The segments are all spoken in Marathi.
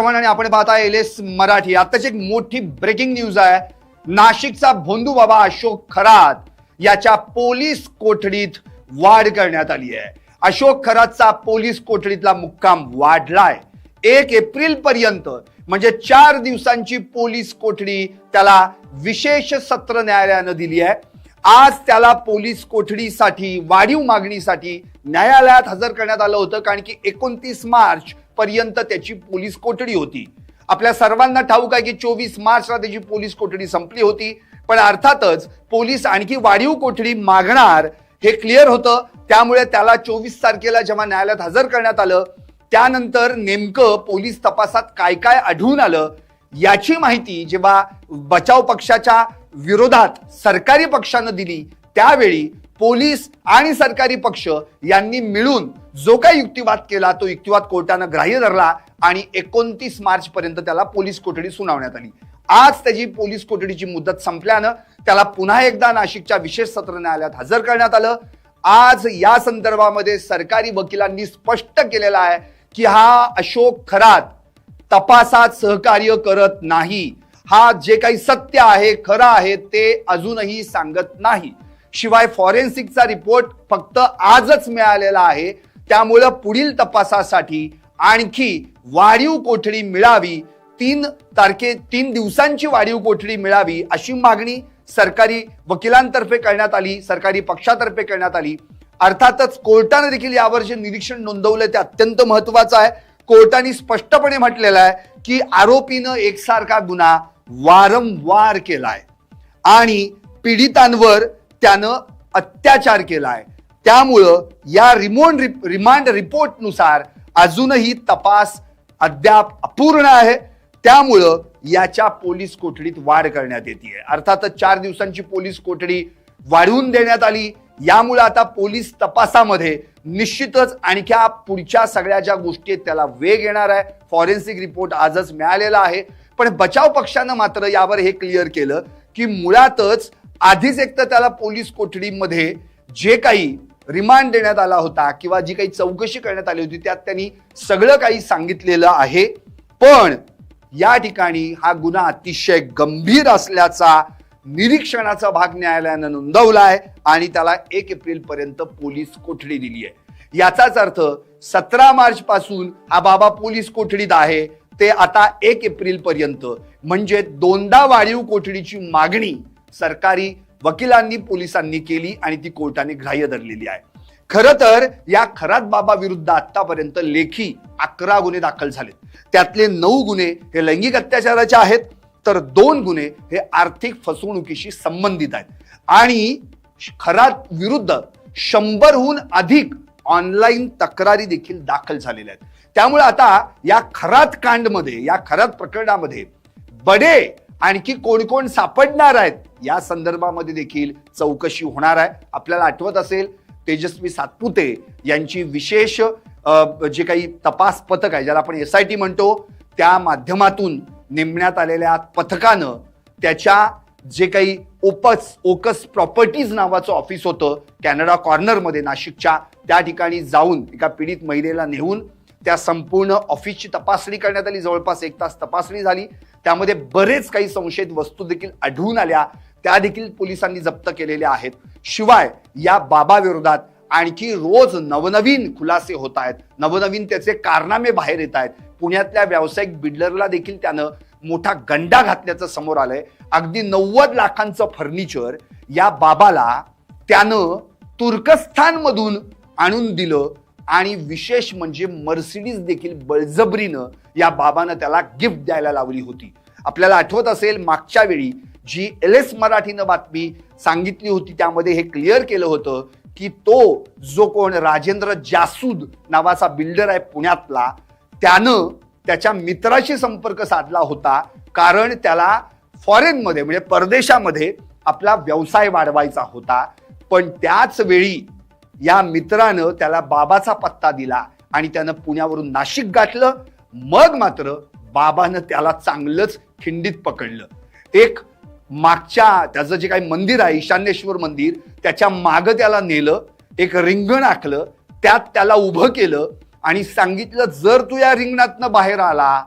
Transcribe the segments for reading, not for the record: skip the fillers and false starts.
आणि आपण पाहताय एलएस मराठी। आताच एक मोठी ब्रेकिंग न्यूज आहे। नाशिकचा भोंदू बाबा अशोक खरात याच्या पोलीस कोठडीत वाढ करण्यात आली आहे। अशोक खरातचा पोलीस कोठडीतला मुक्काम वाढलाय। 1 एप्रिल पर्यंत म्हणजे 4 दिवसांची पोलीस कोठडी त्याला विशेष सत्र न्यायालयाने दिली आहे। आज त्याला पोलीस कोठडीसाठी वाढीव मागणीसाठी न्यायालयात हजर करण्यात आलं होतं, कारण की 29 मार्च पर्यंत त्याची पोलीस कोठडी होती। आपल्या सर्वांना ठाऊक आहे की 24 मार्चला त्याची पोलीस कोठडी संपली होती, पण अर्थातच पोलीस आणखी वाढीव कोठडी मागणार हे क्लिअर होतं। त्यामुळे त्याला 24 तारखेला जेव्हा न्यायालयात हजर करण्यात आलं, त्यानंतर नेमकं पोलीस तपासात काय काय आढळून आलं याची माहिती जेव्हा बचाव पक्षाच्या विरोधात सरकारी पक्षानं दिली, त्यावेळी पोलीस आणि सरकारी पक्ष यांनी मिळून जो काही युक्तिवाद केला तो युक्तिवाद कोर्टानं ग्राह्य धरला आणि 29 मार्च पर्यंत त्याला पोलीस कोठडी सुनावण्यात आली। आज त्याची पोलीस कोठडीची मुदत संपल्यानं त्याला पुन्हा एकदा नाशिकच्या विशेष सत्र न्यायालयात हजर करण्यात आलं। आज या संदर्भामध्ये सरकारी वकिलांनी स्पष्ट केलेलं आहे की हा अशोक खरात तपासात सहकार्य करत नाही। हा जे काही सत्य आहे, खरं आहे ते अजूनही सांगत नाही। शिवाय फॉरेन्सिकचा रिपोर्ट फक्त आजच मिळालेला आहे, त्यामुळे पुढील तपासासाठी आणखी वाढीव कोठडी मिळावी, 3 दिवसांची वाढीव कोठडी मिळावी अशी मागणी सरकारी वकिलांतर्फे करण्यात आली, सरकारी पक्षातर्फे करण्यात आली। अर्थातच कोर्टाने देखील यावर जे निरीक्षण नोंदवलं ते अत्यंत महत्त्वाचं आहे। कोर्टाने स्पष्टपणे म्हटलेलं आहे की आरोपीनं एकसारखा गुन्हा वारंवार केलाय आणि पीडितांवर त्यानं अत्याचार केलाय। त्यामुळं या रिमांड रिपोर्टनुसार अजूनही तपास अद्याप अपूर्ण आहे, त्यामुळं याच्या पोलीस कोठडीत वाढ करण्यात येते। अर्थातच 4 दिवसांची पोलीस कोठडी वाढवून देण्यात आली। यामुळे आता पोलीस तपासामध्ये निश्चितच आणख्या पुढच्या सगळ्या ज्या गोष्टी आहेत त्याला वेग येणार आहे। फॉरेन्सिक रिपोर्ट आजच मिळालेला आहे, पण बचाव पक्षानं मात्र यावर हे क्लिअर केलं की मुळातच आधीच एक तर त्याला पोलीस कोठडीमध्ये जे काही रिमांड देण्यात आला होता किंवा जी काही चौकशी करण्यात आली होती त्यात त्यांनी सगळं काही सांगितलेलं आहे, पण या ठिकाणी हा गुन्हा अतिशय गंभीर असल्याचा निरीक्षणाचा भाग न्यायालयानं नोंदवलाय आणि त्याला 1 एप्रिल पर्यंत पोलीस कोठडी दिली आहे। याचाच अर्थ 17 मार्च पासून हा बाबा पोलीस कोठडीत आहे, ते आता 1 एप्रिल पर्यंत म्हणजे 2दा वाढीव कोठडीची मागणी सरकारी वकिलांनी पोलिसांनी केली आणि ती कोर्टाने ग्राह्य धरलेली आहे। खरं तर या खरात बाबा विरुद्ध आतापर्यंत लेखी 11 गुन्हे दाखल झाले, त्यातले 9 गुन्हे हे लैंगिक अत्याचाराचे आहेत, तर 2 गुन्हे हे आर्थिक फसवणुकीशी संबंधित आहेत आणि खरात विरुद्ध 100हून अधिक ऑनलाईन तक्रारी देखील दाखल झालेल्या आहेत। त्यामुळे आता या खरात कांडमध्ये, या खरात प्रकरणामध्ये बडे आणखी कोण कोण सापडणार आहेत या संदर्भामध्ये देखील चौकशी होणार आहे। आपल्याला आठवत असेल तेजस्वी सातपुते यांची विशेष जे काही तपास पथक आहे, ज्याला आपण SIT म्हणतो, त्या माध्यमातून नेमण्यात आलेल्या पथकानं त्याच्या जे काही ओकस प्रॉपर्टीज नावाचं ऑफिस होतं कॅनडा कॉर्नरमध्ये नाशिकच्या, त्या ठिकाणी जाऊन एका पीडित महिलेला नेऊन त्या संपूर्ण ऑफिसची तपासणी करण्यात आली। जवळपास 1 तास तपासणी झाली, त्यामध्ये बरेच काही संशयित वस्तू देखील आढळून आल्या, त्या देखील पोलिसांनी जप्त केलेल्या आहेत। शिवाय या बाबा विरोधात आणखी रोज नवनवीन खुलासे होत आहेत, नवनवीन त्याचे कारनामे बाहेर येत आहेत। पुण्यातल्या व्यावसायिक बिल्डरला देखील त्यानं मोठा गंडा घातल्याचं समोर आलंय। अगदी 90 लाखांचं फर्निचर या बाबाला त्यानं तुर्कस्थानमधून आणून दिलं आणि विशेष म्हणजे मर्सिडीज देखील बळजबरीनं या बाबानं त्याला गिफ्ट द्यायला लावली होती। आपल्याला आठवत असेल मागच्या वेळी जी एलएस मराठीनं बातमी सांगितली होती त्यामध्ये हे क्लिअर केलं होतं की तो जो कोण राजेंद्र जासूद नावाचा बिल्डर आहे पुण्यातला, त्यानं त्याच्या मित्राशी संपर्क साधला होता, कारण त्याला फॉरेनमध्ये म्हणजे परदेशामध्ये आपला व्यवसाय वाढवायचा होता। पण त्याच वेळी या मित्रानं त्याला बाबाचा पत्ता दिला आणि त्यानं पुण्यावरून नाशिक गाठलं। मग मात्र बाबानं त्याला चांगलंच खिंडीत पकडलं। एक मागच्या त्याचं जे काही मंदिर आहे ईशान्येश्वर मंदिर, त्याच्या मागं त्याला नेलं, एक रिंगण आखलं, त्यात त्याला उभं केलं आणि सांगितलं जर तू या रिंगणातनं बाहेर आला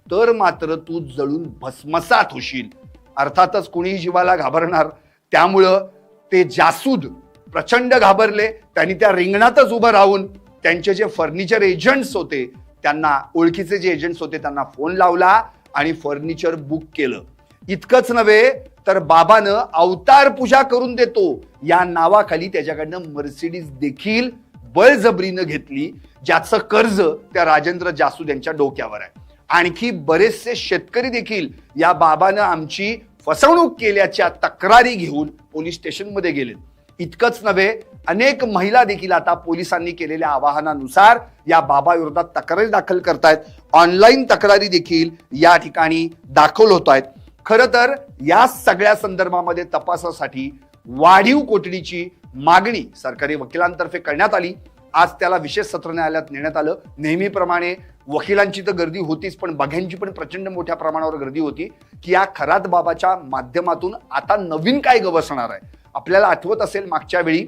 तर मात्र तू जळून भस्मसात होशील. अर्थातच कुणीही जीवाला घाबरणार. त्यामुळं ते जासूद प्रचंड घाबरले. त्यांनी त्या रिंगणातच उभं राहून त्यांचे जे फर्निचर एजंट्स होते, त्यांना ओळखीचे जे एजंट्स होते त्यांना फोन लावला आणि फर्निचर बुक केलं. इतकंच नव्हे तर बाबानं अवतार पूजा करून देतो या नावाखाली त्याच्याकडनं मर्सिडीज देखील बळजबरीनं घेतली, ज्याचं कर्ज त्या राजेंद्र जासूद यांच्या डोक्यावर आहे. आणखी बरेचसे शेतकरी देखील या बाबानं आमची फसवणूक केल्याच्या तक्रारी घेऊन पोलीस स्टेशनमध्ये गेलेत. इतकंच नव्हे, अनेक महिला देखील आता पोलिसांनी केलेल्या आवाहनानुसार या बाबाविरोधात तक्रारी दाखल करतायत. ऑनलाईन तक्रारी देखील या ठिकाणी दाखल होत आहेत. खरं तर या सगळ्या संदर्भामध्ये तपासासाठी वाढीव कोठडीची मागणी सरकारी वकिलांतर्फे करण्यात आली. आज त्याला विशेष सत्र न्यायालयात नेण्यात आलं. नेहमीप्रमाणे वकिलांची तर गर्दी होतीच, पण बघ्यांची पण प्रचंड मोठ्या प्रमाणावर गर्दी होती की या खरात बाबाच्या माध्यमातून आता नवीन काय गवसणार आहे. आपल्याला आठवत असेल मागच्या वेळी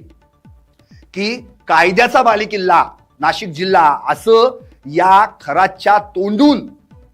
की कायद्याचा बालेकिल्ला नाशिक जिल्हा असं या खरातच्या तोंडून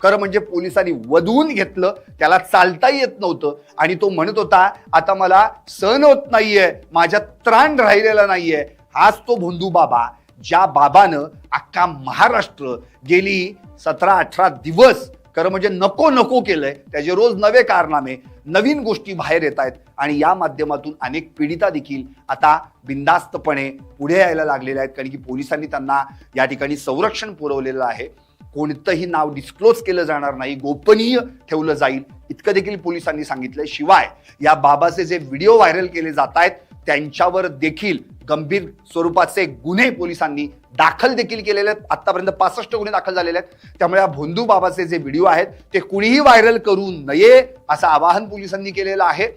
खरं म्हणजे पोलिसांनी वधवून घेतलं. त्याला चालता येत नव्हतं आणि तो म्हणत होता आता मला सहन होत नाहीये, माझ्यात त्राण राहिलेला नाहीये. हाच तो भोंदू बाबा, ज्या बाबानं अख्खा महाराष्ट्र गेली 17-18 दिवस खरं म्हणजे नको नको केलंय. त्याचे रोज नवे कारनामे, नवीन गोष्टी बाहेर येत आहेत आणि या माध्यमातून अनेक पीडिता देखील आता बिनधास्तपणे पुढे यायला लागलेल्या आहेत, कारण की पोलिसांनी त्यांना या ठिकाणी संरक्षण पुरवलेलं आहे. कोणतंही नाव डिस्क्लोज केलं जाणार नाही, गोपनीय ठेवलं जाईल, इतकं देखील पोलिसांनी सांगितलंय. शिवाय या बाबाचे जे व्हिडिओ व्हायरल केले जात आहेत त्यांच्यावर देखील गंभीर स्वरूपाचे गुन्हे पोलिसांनी दाखल देखील केलेले आहेत. आतापर्यंत 65 गुन्हे दाखल झालेले आहेत. त्यामुळे या भोंदू बाबाचे जे व्हिडिओ आहेत ते कुणीही व्हायरल करू नये असं आवाहन पोलिसांनी केलेलं आहे.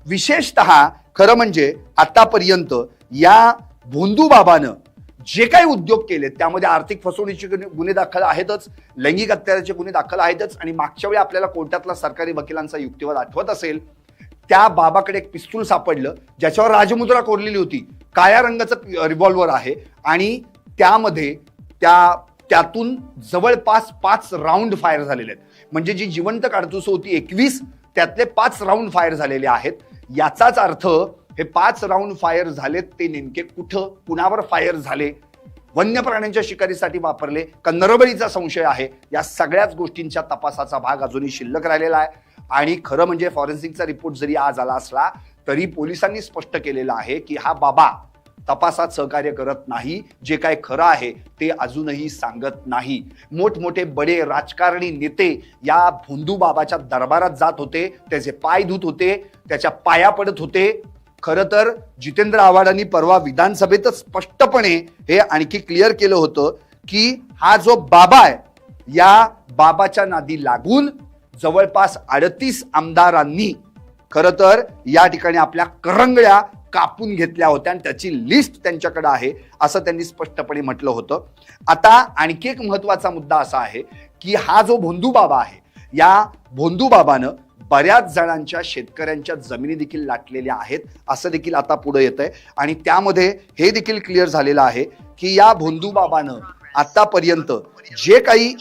विशेषतः खरं म्हणजे आतापर्यंत या भोंदू बाबानं जे काही उद्योग केले त्यामध्ये आर्थिक फसवणुकीचे गुन्हे दाखल आहेतच, लैंगिक अत्याचाराचे गुन्हे दाखल आहेतच आणि मागच्या वेळी आपल्याला कोर्टातला सरकारी वकिलांचा युक्तिवाद आठवत असेल. त्या बाबाकडे एक पिस्तूल सापडलं ज्याच्यावर राजमुद्रा कोरलेली होती. काळ्या रंगाचं रिव्हॉल्वर आहे आणि त्यामध्ये त्यातून जवळपास 5 राऊंड फायर झालेले आहेत. म्हणजे जी जिवंत काडतुसं होती 21, त्यातले 5 राऊंड फायर झालेले आहेत. याचाच अर्थ हे 5 राऊंड फायर झालेत ते नेमके कुठं, कुणावर फायर झाले, वन्य प्राण्यांच्या शिकारीसाठी वापरले का नरबळीचा संशय आहे. या सगळ्याच गोष्टींच्या तपासाचा भाग अजूनही शिल्लक राहिलेला आहे. आणि खरं म्हणजे फॉरेन्सिकचा रिपोर्ट जरी आज आला असला तरी पोलिसांनी स्पष्ट केलेलं आहे की हा बाबा तपासात सहकार्य करत नाही, जे काय खरं आहे ते अजूनही सांगत नाही. मोठमोठे बडे राजकारणी नेते या भोंदू बाबाच्या दरबारात जात होते, त्याचे पाय धुत होते, त्याच्या पाया पडत होते. खरं तर जितेंद्र आव्हाडांनी परवा विधानसभेतच स्पष्टपणे हे आणखी क्लिअर केलं होतं की हा जो बाबा आहे या बाबाच्या नादी लागून जवळपास 38 आमदारांनी खरं तर या ठिकाणी आपल्या करंगळ्या कापून घेतल्या होत्या आणि त्याची लिस्ट त्यांच्याकडे आहे असं त्यांनी स्पष्टपणे म्हटलं होतं. आता आणखी एक महत्वाचा मुद्दा असा आहे की हा जो भोंदू बाबा आहे या भोंदू बाबानं बऱ्याच जणांच्या शेतकऱ्यांच्या जमिनी देखील लाटलेल्या आहेत असं देखील आता पुढे येत आहे. आणि त्यामध्ये हे देखील क्लिअर झालेलं आहे की या भोंदू बाबानं आतापर्यंत जे काही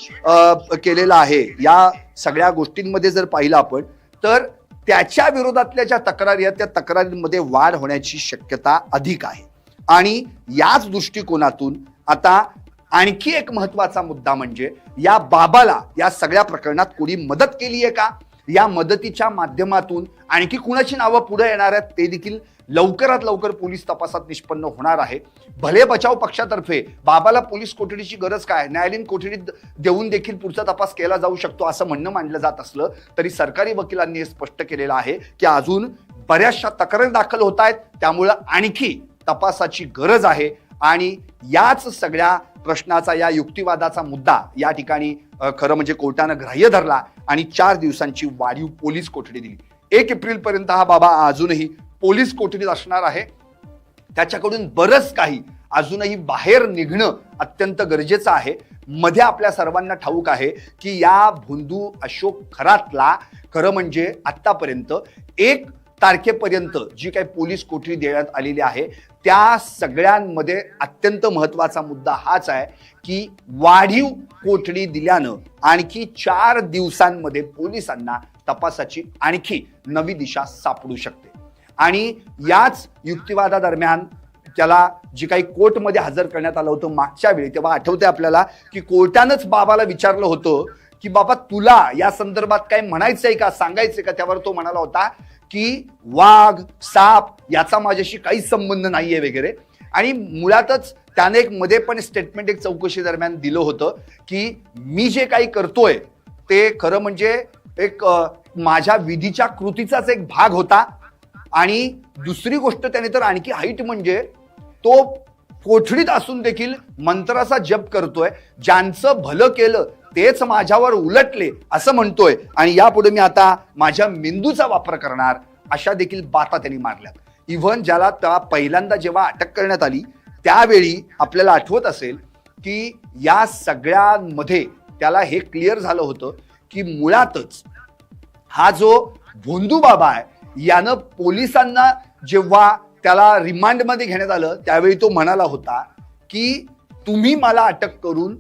केलेलं आहे या सगळ्या गोष्टींमध्ये जर पाहिलं आपण तर त्याच्या विरोधातल्या ज्या तक्रारी आहेत त्या तक्रारींमध्ये वाढ होण्याची शक्यता अधिक आहे. आणि याच दृष्टिकोनातून आता आणखी एक महत्वाचा मुद्दा म्हणजे या बाबाला या सगळ्या प्रकरणात कोणी मदत केली आहे का, या मदतीच्या माध्यमातून आणखी कुणाची नावं पुढे येणार आहेत ते देखील लवकरात लवकर पोलीस तपासात निष्पन्न होणार आहे. भले बचाव पक्षातर्फे बाबाला पोलीस कोठडीची गरज काय, न्यायालयीन कोठडीत देऊन देखील पुढचा तपास केला जाऊ शकतो असं म्हणणं मांडलं जात असलं तरी सरकारी वकिलांनी हे स्पष्ट केलेलं आहे की अजून बऱ्याचशा तक्रारी दाखल होत आहेत, त्यामुळं आणखी तपासाची गरज आहे. आणि याच सगळ्या प्रश्नाचा, या युक्तिवादाचा मुद्दा या ठिकाणी खरं म्हणजे कोर्टानं ग्राह्य धरला आणि 4 दिवसांची वाढीव पोलीस कोठडी दिली. 1 एप्रिल पर्यंत हा बाबा अजूनही पोलीस कोठडीत असणार आहे. त्याच्याकडून बरंच काही अजूनही बाहेर निघणं अत्यंत गरजेचं आहे. मध्ये आपल्या सर्वांना ठाऊक आहे की या भोंदू अशोक खरातला खरं म्हणजे आतापर्यंत 1 तारखेपर्यंत जी काही पोलीस कोठडी देण्यात आलेली आहे त्या सगळ्यांमध्ये अत्यंत महत्वाचा मुद्दा हाच आहे की वाढीव कोठडी दिल्यानं आणखी 4 दिवसांमध्ये पोलिसांना तपासाची आणखी नवी दिशा सापडू शकते. आणि याच युक्तिवादादरम्यान त्याला जे काही कोर्टमध्ये हजर करण्यात आलं होतं मागच्या वेळी, तेव्हा आठवते आपल्याला की कोर्टानंच बाबाला विचारलं होतं की बाबा तुला या संदर्भात काय म्हणायचंय का, सांगायचंय का. त्यावर तो म्हणाला होता की वाघ साप याचा माझ्याशी काहीच संबंध नाहीये वगैरे. आणि मुळातच त्याने एक मध्ये पण स्टेटमेंट एक चौकशी दरम्यान दिलं होतं की मी जे काही करतोय ते खरं म्हणजे एक माझ्या विधीच्या कृतीचाच एक भाग होता. आणि दुसरी गोष्ट त्याने तर आणखी हाईट म्हणजे तो कोठडीत असून देखील मंत्राचा जप करतोय, ज्यांचं भलं केलं तेच माझ्यावर उलटले असं म्हणतोय. आणि यापुढे मी आता माझ्या मेंदूचा वापर करणार अशा देखील बाता त्यांनी मारल्यात. इव्हन ज्याला त्या पहिल्यांदा जेव्हा अटक करण्यात आली त्यावेळी आपल्याला आठवत असेल की या सगळ्यांमध्ये त्याला हे क्लिअर झालं होतं की मुळातच हा जो भोंदू बाबा आहे यानं पोलिसांना जेव्हा त्याला रिमांडमध्ये घेण्यात आलं त्यावेळी तो म्हणाला होता की तुम्ही मला अटक करून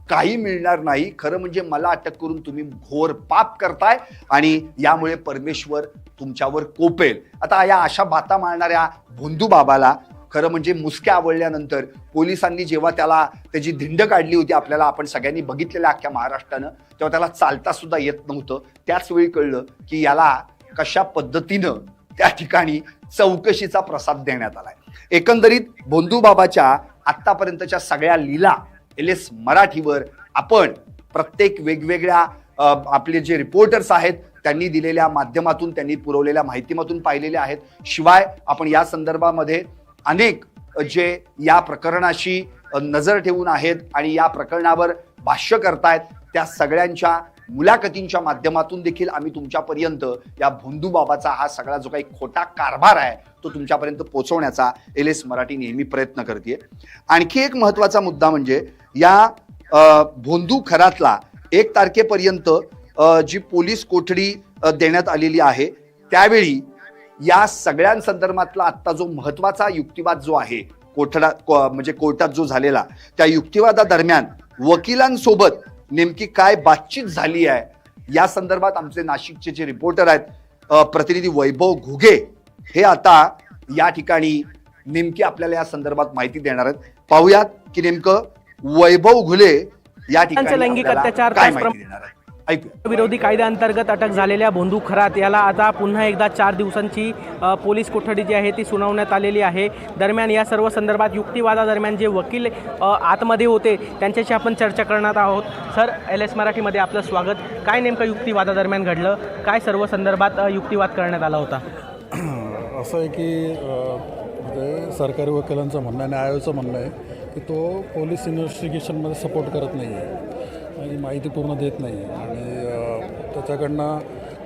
काही मिळणार नाही, खरं म्हणजे मला अटक करून तुम्ही घोर पाप करताय आणि यामुळे परमेश्वर तुमच्यावर कोपेल. आता या अशा बाता मारणाऱ्या भोंदू बाबाला खरं म्हणजे मुसक्या आवडल्यानंतर पोलिसांनी जेव्हा त्याला त्याची धिंड काढली होती, आपल्याला आपण सगळ्यांनी बघितलेल्या अख्ख्या महाराष्ट्रानं, तेव्हा त्याला चालता सुद्धा येत नव्हतं. त्याच वेळी कळलं की याला कशा पद्धतीनं त्या ठिकाणी चौकशीचा प्रसाद देण्यात आलाय. एकंदरीत भोंदू बाबाच्या आतापर्यंतच्या सगळ्या लीला LS मराठीवर आपण प्रत्येक वेगवेगळ्या आपले जे रिपोर्टर्स आहेत त्यांनी दिलेल्या माध्यमातून, त्यांनी पुरवलेल्या माहितीमधून पाहिलेल्या आहेत. शिवाय आपण या संदर्भामध्ये अनेक जे या प्रकरणाशी नजर ठेवून आहेत आणि या प्रकरणावर भाष्य करतायत त्या सगळ्यांच्या मुलाखतींच्या माध्यमातून देखील आम्ही तुमच्यापर्यंत या भोंदू बाबाचा हा सगळा जो काही खोटा कारभार आहे तो तुमच्यापर्यंत पोहोचवण्याचा LS मराठी नेहमी प्रयत्न करते. आणखी एक महत्वाचा मुद्दा म्हणजे या भोंदू खरातला 1 तारखेपर्यंत जी पोलीस कोठडी देण्यात आलेली आहे त्यावेळी या सगळ्यांसंदर्भातला आत्ता जो महत्वाचा युक्तिवाद जो आहे म्हणजे कोर्टात जो झालेला, त्या युक्तिवादादरम्यान वकिलांसोबत नेमकी काय बातचीत झाली आहे या संदर्भात आमचे नाशिकचे जे रिपोर्टर आहेत प्रतिनिधी वैभव घुगे हे आता या ठिकाणी नेमकी आपल्याला या संदर्भात माहिती देणार आहेत. पाहूयात की नेमकं वैभव घुले या ठिकाणी लैंगिक अत्याचार काय माहिती देणार आहे. विरोधी कायद्याअंतर्गत अटक झालेल्या भोंदू खरात याला आता पुन्हा एकदा 4 दिवसांची पोलीस कोठडी जी आहे ती सुनावण्यात आलेली आहे. दरम्यान या सर्व संदर्भात युक्तिवादादरम्यान जे वकील आतमध्ये होते त्यांच्याशी आपण चर्चा करणार आहोत. सर, LS मराठीमध्ये आपलं स्वागत. काय नेमकं युक्तिवादादरम्यान घडलं, काय सर्व संदर्भात युक्तिवाद करण्यात आला होता? असं आहे की सरकारी वकिलांचं म्हणणं आणि आयोचं म्हणणं आहे की तो पोलीस इन्व्हेस्टिगेशनमध्ये सपोर्ट करत नाही आहे आणि माहिती पूर्ण देत नाही आहे. आणि त्याच्याकडनं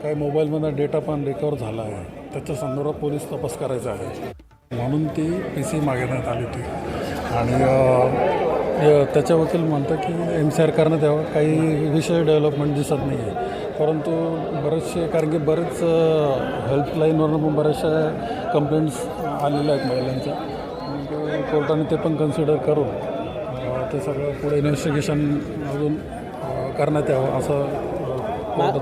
काही मोबाईलमध्ये डेटा पण रिकवर झाला आहे, त्याच्या संदर्भात पोलीस तपास करायचा आहे म्हणून ती PC मागवण्यात आली होती. आणि त्याच्या वकील म्हणतं की MCR करण्यात यावं, काही विशेष डेव्हलपमेंट दिसत नाही आहे. परंतु बरेचसे, कारण की बरेच हेल्पलाईनवरून पण बऱ्याचशा कंप्लेंट्स आलेल्या आहेत महिलांच्या, कोर्टाने ते पण कन्सिडर करून ते सगळं पुढे इन्व्हेस्टिगेशन अजून करण्यात यावं असं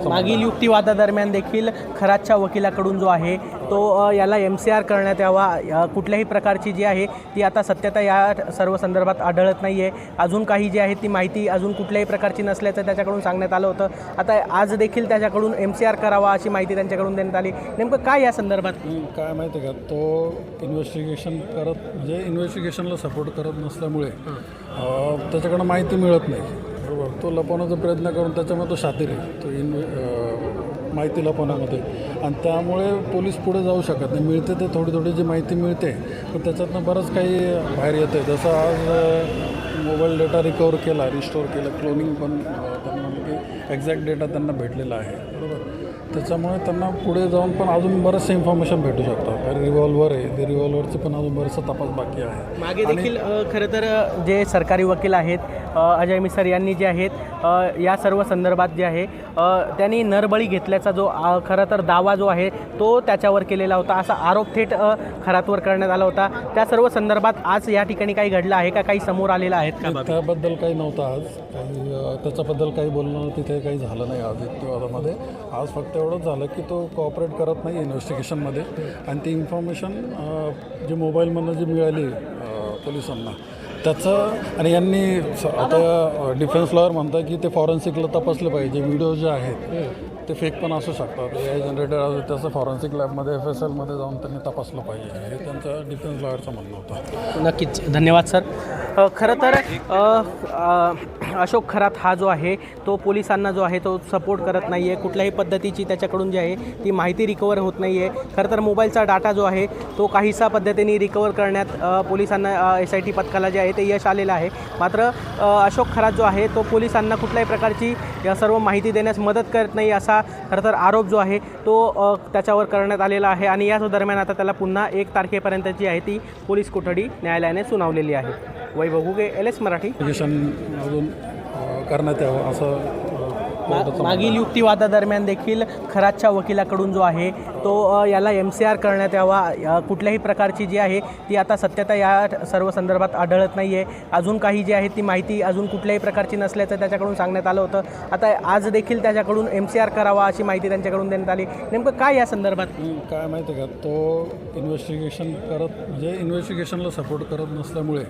मागील युक्तिवादादरम्यान देखील खरातच्या वकिलाकडून जो आहे तो याला MCR करण्यात यावा, कुठल्याही प्रकारची जी आहे ती आता सत्यता या सर्व संदर्भात आढळत नाही आहे. अजून काही जी आहे ती माहिती अजून कुठल्याही प्रकारची नसल्याचं त्याच्याकडून सांगण्यात आलं होतं. आता आज देखील त्याच्याकडून MCR करावा अशी माहिती त्यांच्याकडून देण्यात आली. नेमकं काय या संदर्भात काय माहिती आहे का, तो इन्व्हेस्टिगेशन म्हणजे इन्व्हेस्टिगेशनला सपोर्ट करत नसल्यामुळे त्याच्याकडनं माहिती मिळत नाही. बरोबर, तो लपवण्याचा प्रयत्न करून त्याच्यामध्ये तो शातीर आहे, तो माहिती लपवण्यामध्ये, आणि त्यामुळे पोलीस पुढे जाऊ शकत नाही. मिळते ते थोडी जी माहिती मिळते पण त्याच्यातनं बरंच काही बाहेर येतं आहे. जसं आज मोबाईल डेटा रिकवर केला, रिस्टोअर केला, क्लोनिंग पण त्यांना म्हणजे एक्झॅक्ट डेटा त्यांना भेटलेला आहे. बरोबर, त्याच्यामुळे त्यांना पुढे जाऊन पण अजून बरेचसे इन्फॉर्मेशन भेटू शकतात. कारण रिव्हॉल्वर आहे, ते रिव्हॉल्वरचे पण अजून बरेचसा तपास बाकी आहे. मागे देखील खरं तर जे सरकारी वकील आहेत अजय मिसर यांनी जे आहेत या सर्व संदर्भात जे आहे त्यांनी नरबळी घेतल्याचा जो खरं तर दावा जो आहे तो त्याच्यावर केलेला होता, असा आरोप थेट खरातवर करण्यात आला होता. त्या सर्व संदर्भात आज या ठिकाणी काही घडलं आहे का, काही समोर आलेलं आहेत का? त्याबद्दल काही नव्हतं आज, काही त्याच्याबद्दल काही बोलणं तिथे काही झालं नाही आज युक्तिवादामध्ये. आज फक्त एवढंच झालं की तो कॉपरेट करत नाही इन्व्हेस्टिगेशनमध्ये, आणि ती इन्फॉर्मेशन जी मोबाईलमधनं जी मिळाली पोलिसांना त्याचं, आणि यांनी आता डिफेन्स लॉयर म्हणतात की ते फॉरेन्सिकला तपासले पाहिजे. व्हिडिओ जे आहेत ते फेक पण असू शकतात, AI जनरेटर त्याचं फॉरेन्सिक लॅबमध्ये FSLमध्ये जाऊन त्यांनी तपासलं पाहिजे, हे त्यांचं डिफेन्स लॉयरचं म्हणणं होतं. नक्कीच, धन्यवाद सर. खरं तर अशोक खरात हा जो आहे तो पोलिसांना जो आहे तो सपोर्ट करत नाही आहे. कुठल्याही पद्धतीची त्याच्याकडून जी आहे ती माहिती रिकवर होत नाही आहे. खरं तर मोबाईलचा डाटा जो आहे तो काहीसा पद्धतीने रिकवर करण्यात पोलिसांना SIT पथकाला जे आहे ते यश आलेलं आहे. मात्र अशोक खरात जो आहे तो पोलिसांना कुठल्याही प्रकारची या सर्व माहिती देण्यास मदत करत नाही, असा खरं तर आरोप जो आहे तो त्याच्यावर करण्यात आलेला आहे. आणि याच दरम्यान आता त्याला पुन्हा 1 तारखेपर्यंतची आहे ती पोलीस कोठडी न्यायालयाने सुनावलेली आहे. वैभव घुगे, LS मराठी. अजून करण्यात यावं असं मागील युक्तिवादादरम्यान देखील खरातच्या वकिलाकडून जो आहे तो याला MCR करण्यात यावा, कुठल्याही प्रकारची जी आहे ती आता सत्यता या सर्व संदर्भात आढळत नाही आहे. अजून काही जी आहे ती माहिती अजून कुठल्याही प्रकारची नसल्याचं त्याच्याकडून सांगण्यात आलं होतं. आता आज देखील त्याच्याकडून MCR करावा अशी माहिती त्यांच्याकडून देण्यात आली. नेमकं काय या संदर्भात काय माहिती आहे का, तो इन्व्हेस्टिगेशन करत म्हणजे इन्व्हेस्टिगेशनला सपोर्ट करत नसल्यामुळे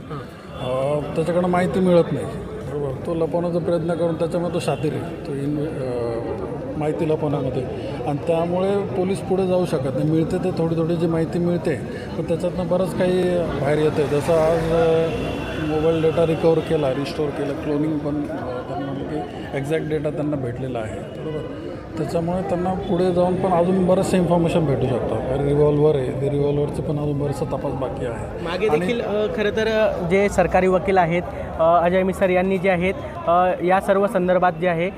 त्याच्याकडं माहिती मिळत नाही. बरोबर, तो लपवण्याचा प्रयत्न करून त्याच्यामुळे तो शातीर आहे, तो माहिती लपवण्यामध्ये, आणि त्यामुळे पोलीस पुढे जाऊ शकत नाही. मिळते ते थोडी जी माहिती मिळते पण त्याच्यातनं बरंच काही बाहेर येतं आहे. जसं आज मोबाईल डेटा रिकवर केला, रिस्टोअर केला, क्लोनिंग पण त्यांना म्हणजे की एक्झॅक्ट डेटा त्यांना भेटलेला आहे. बरोबर, त्याच्यामुळे त्यांना पुढे जाऊन पण अजून बरेचसे इन्फॉर्मेशन भेटू शकतात. कारण रिव्हॉल्वर आहे, ते रिव्हॉल्वरचे पण अजून बरेचसा तपास बाकी आहे. मागे देखील खरं तर जे सरकारी वकील आहेत अजय मिसर यांनी जे आहेत या सर्व संदर्भात जे आहे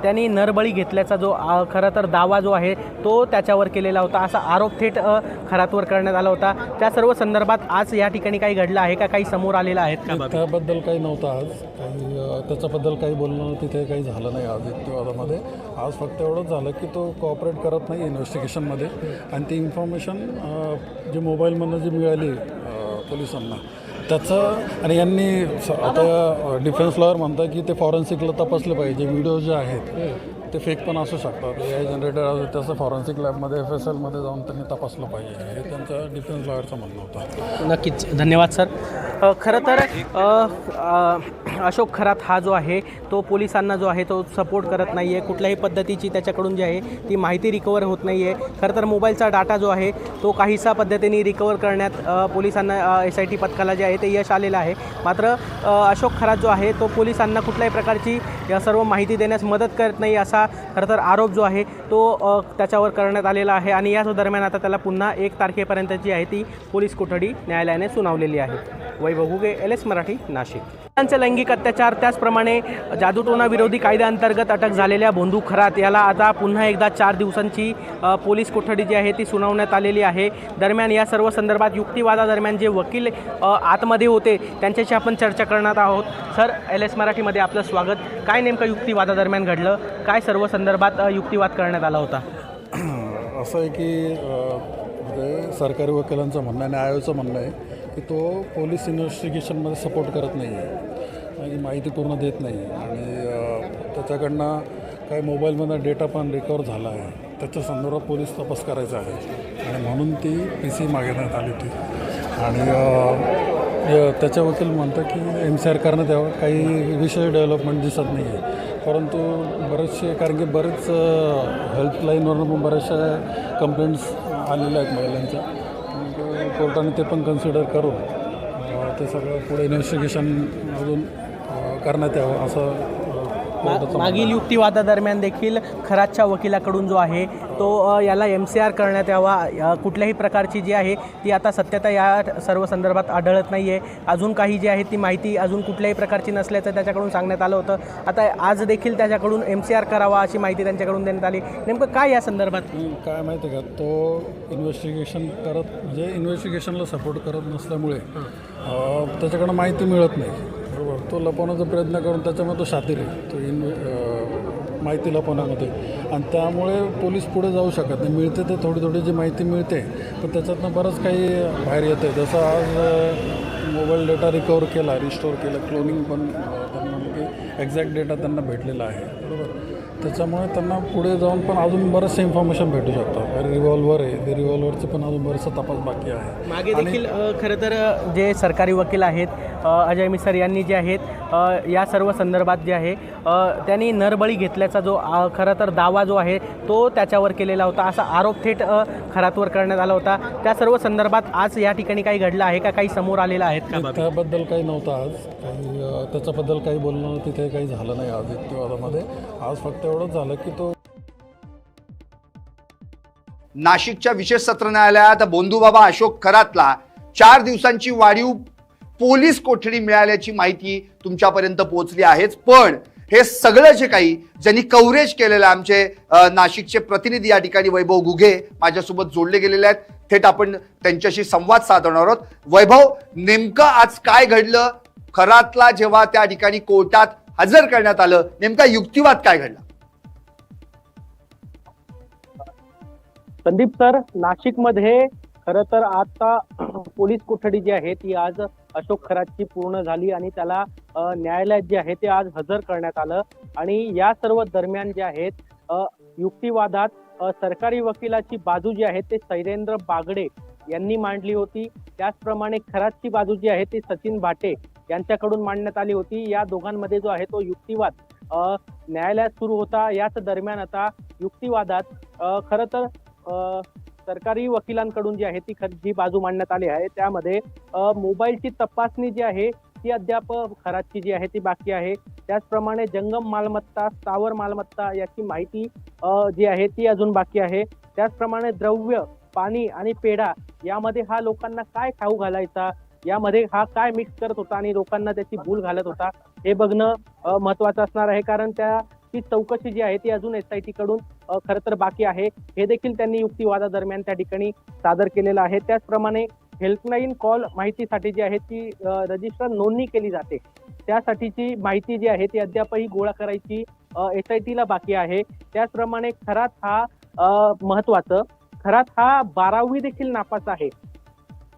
त्यांनी नरबळी घेतल्याचा जो खरं तर दावा जो आहे तो त्याच्यावर केलेला होता, असा आरोप थेट खरातवर करण्यात आला होता. त्या सर्व संदर्भात आज या ठिकाणी काही घडलं आहे का, काही समोर आलेलं आहेत का? त्याबद्दल काही नव्हतं आज, काही त्याच्याबद्दल काही बोलणं तिथे काही झालं नाही आज युक्तिवादामध्ये. आज फक्त एवढंच झालं की तो कॉपरेट करत नाही इन्व्हेस्टिगेशनमध्ये, आणि ती इन्फॉर्मेशन जी मोबाईलमधनं जी मिळाली पोलिसांना त्याचं, आणि यांनी आता डिफेन्स लॉयर म्हणतात की ते फॉरेन्सिकला तपासले पाहिजे. व्हिडिओ जे आहेत ते फेक पण असू शकतात, AI जनरेटर त्याचं फॉरेन्सिक लॅबमध्ये FSLमध्ये जाऊन त्यांनी तपासलं पाहिजे, हे त्यांचं डिफेन्स लॉयरचं म्हणणं होतं. नक्कीच, धन्यवाद सर. खरं तर अशोक खरात हा जो आहे तो पोलिसांना जो आहे तो सपोर्ट करत नाही आहे. कुठल्याही पद्धतीची त्याच्याकडून जी आहे ती माहिती रिकवर होत नाही आहे. खरं तर मोबाईलचा डाटा जो आहे तो काहीसा पद्धतीने रिकवर करण्यात पोलिसांना SIT पथकाला जे आहे ते यश आलेलं आहे. मात्र अशोक खरात जो आहे तो पोलिसांना कुठल्याही प्रकारची या सर्व माहिती देण्यास मदत करत नाही, असा खरं तर आरोप जो आहे तो त्याच्यावर करण्यात आलेला आहे. आणि याच दरम्यान आता त्याला पुन्हा 1 तारखेपर्यंतची आहे ती पोलीस कोठडी न्यायालयाने सुनावलेली आहे. वैभव घुगे, LS मराठी, नाशिक. लैंगिक अत्याचार त्याचप्रमाणे जादूटोणा विरोधी कायद्याअंतर्गत अटक झालेल्या भोंदू खरात याला आता पुन्हा एकदा 4 दिवसांची पोलीस कोठडी जी आहे ती सुनावण्यात आलेली आहे. दरम्यान या सर्व संदर्भात युक्तिवादादरम्यान जे वकील आतमध्ये होते त्यांच्याशी आपण चर्चा करणार आहोत. सर, LS मराठीमध्ये आपलं स्वागत. काय नेमकं युक्तिवादादरम्यान घडलं, काय सर्व संदर्भात युक्तिवाद करण्यात आला होता? असं आहे की म्हणजे सरकारी वकिलांचं म्हणणं आहे, न्यायालयाचं म्हणणं आहे की तो पोलीस इन्व्हेस्टिगेशनमध्ये सपोर्ट करत नाही आहे आणि माहिती पूर्ण देत नाही, आणि त्याच्याकडनं काही मोबाईलमधनं डेटा पण रिकवर झाला आहे, त्याच्या संदर्भात पोलीस तपास करायचा आहे, आणि म्हणून ती PC मागवण्यात आली होती. आणि त्याच्या वकील म्हणतं की MCR करण्यात यावं. काही विशेष डेव्हलपमेंट दिसत नाही आहे, परंतु बरेचसे, कारण की बरेच हेल्पलाईनवरून पण बऱ्याचशा कंप्लेंट्स आलेल्या आहेत महिलांच्या. कोर्टाने ते पण कन्सिडर करून ते सगळं पुढे इन्व्हेस्टिगेशन अजून करण्यात यावं असं कोर्टाचा मागील युक्तिवादादरम्यान देखील खरातच्या वकिलाकडून जो आहे तो याला MCR करण्यात यावा, कुठल्याही प्रकारची जी आहे ती आता सत्यता या सर्व संदर्भात आढळत नाही आहे. अजून काही जी आहे ती माहिती अजून कुठल्याही प्रकारची नसल्याचं त्याच्याकडून सांगण्यात आलं होतं. आता आज देखील त्याच्याकडून MCR करावा अशी माहिती त्यांच्याकडून देण्यात आली. नेमकं काय या संदर्भात? काय माहिती आहे का, तो इन्व्हेस्टिगेशन करत म्हणजे इन्व्हेस्टिगेशनला सपोर्ट करत नसल्यामुळे त्याच्याकडं माहिती मिळत नाही. बरोबर, तो लपवण्याचा प्रयत्न करून त्याच्यामुळे तो शातीर आहे, तो माहिती लपवण्यामध्ये, आणि त्यामुळे पोलीस पुढे जाऊ शकत नाही. मिळते तर थोडी थोडी जी माहिती मिळते, पण त्याच्यातनं बरंच काही बाहेर येतं. जसं आज मोबाईल डेटा रिकवर केला, रिस्टोअर केला, क्लोनिंग पण त्यांना म्हणजे एक्झॅक्ट डेटा त्यांना भेटलेला आहे. बरोबर, त्याच्यामुळे त्यांना पुढे जाऊन पण अजून बरंचसं इन्फॉर्मेशन भेटू शकतं. रिव्हॉल्वर आहे, ते रिव्हॉल्वरचं पण अजून बरंचसं तपास बाकी आहे. मागे देखील खरं तर जे सरकारी वकील आहेत अजय मिसर यांनी जे आहेत या सर्व संदर्भात जे आहे त्यांनी नरबळी घेतल्याचा जो खरं तर दावा जो आहे तो त्याच्यावर केलेला होता, असा आरोप थेट खरातवर करण्यात आला होता. त्या सर्व संदर्भात आज या ठिकाणी काही घडलं आहे का, काही समोर आलेलं आहेत का? त्याबद्दल काही नव्हतं आज, काही त्याच्याबद्दल काही बोलणं तिथे काही झालं नाही आज युक्तिवादामध्ये. आज फक्त एवढंच झालं की तो नाशिकच्या विशेष सत्र न्यायालयात भोंदूबाबा अशोक खरातला 4 दिवसांची वाढीव पोलीस कोठडी मिळाल्याची माहिती तुमच्यापर्यंत पोहोचली आहेच. पण हे सगळं जे काही ज्यांनी कव्हरेज केलेलं आहे, आमचे नाशिकचे प्रतिनिधी या ठिकाणी वैभव घुगे माझ्यासोबत जोडले गेलेले आहेत. थेट आपण त्यांच्याशी संवाद साधणार आहोत. वैभव, नेमकं आज काय घडलं? खरातला जेव्हा त्या ठिकाणी कोर्टात हजर करण्यात आलं, नेमका युक्तिवाद काय घडला? संदीप सर, नाशिकमध्ये खरं तर आता पोलीस कोठडी जी आहे ती आज अशोक खरातची पूर्ण झाली आणि त्याला न्यायालयात जे आहे ते आज हजर करण्यात आलं. आणि या सर्व दरम्यान जे आहेत युक्तिवादात सरकारी वकिलाची बाजू जी आहे ते सैरेंद्र बागडे यांनी मांडली होती. त्याचप्रमाणे खरातची बाजू जी आहे ती सचिन भाटे यांच्याकडून मांडण्यात आली होती. या दोघांमध्ये जो आहे तो युक्तिवाद न्यायालयात सुरू होता. याच दरम्यान आता युक्तिवादात खरं तर सरकारी वकिलांकडून जी आहे ती जी बाजू मांडण्यात आली आहे त्यामध्ये मोबाईलची तपासणी जी आहे ती अद्याप खरातची जी आहे ती बाकी आहे. त्याचप्रमाणे जंगम मालमत्ता, स्थावर मालमत्ता याची माहिती जी आहे ती अजून बाकी आहे. त्याचप्रमाणे द्रव्य, पाणी आणि पेढा यामध्ये हा लोकांना काय खाऊ घालायचा, यामध्ये हा काय मिक्स करत होता आणि लोकांना त्याची भूल घालत होता, हे बघणं महत्वाचं असणार आहे. कारण ती चौकशी जी आहे ती अजून SIT कडून खरं तर बाकी आहे. हे देखील त्यांनी युक्तिवादादरम्यान त्या ठिकाणी सादर केलेलं आहे. त्याचप्रमाणे हेल्पलाईन कॉल माहितीसाठी जी आहे ती रजिस्टर नोंदणी केली जाते, त्यासाठीची माहिती जी आहे ती अद्यापही गोळा करायची SIT ला बाकी आहे. त्याचप्रमाणे खरात हा महत्वाचं, खरात हा 12वी देखील नापास आहे.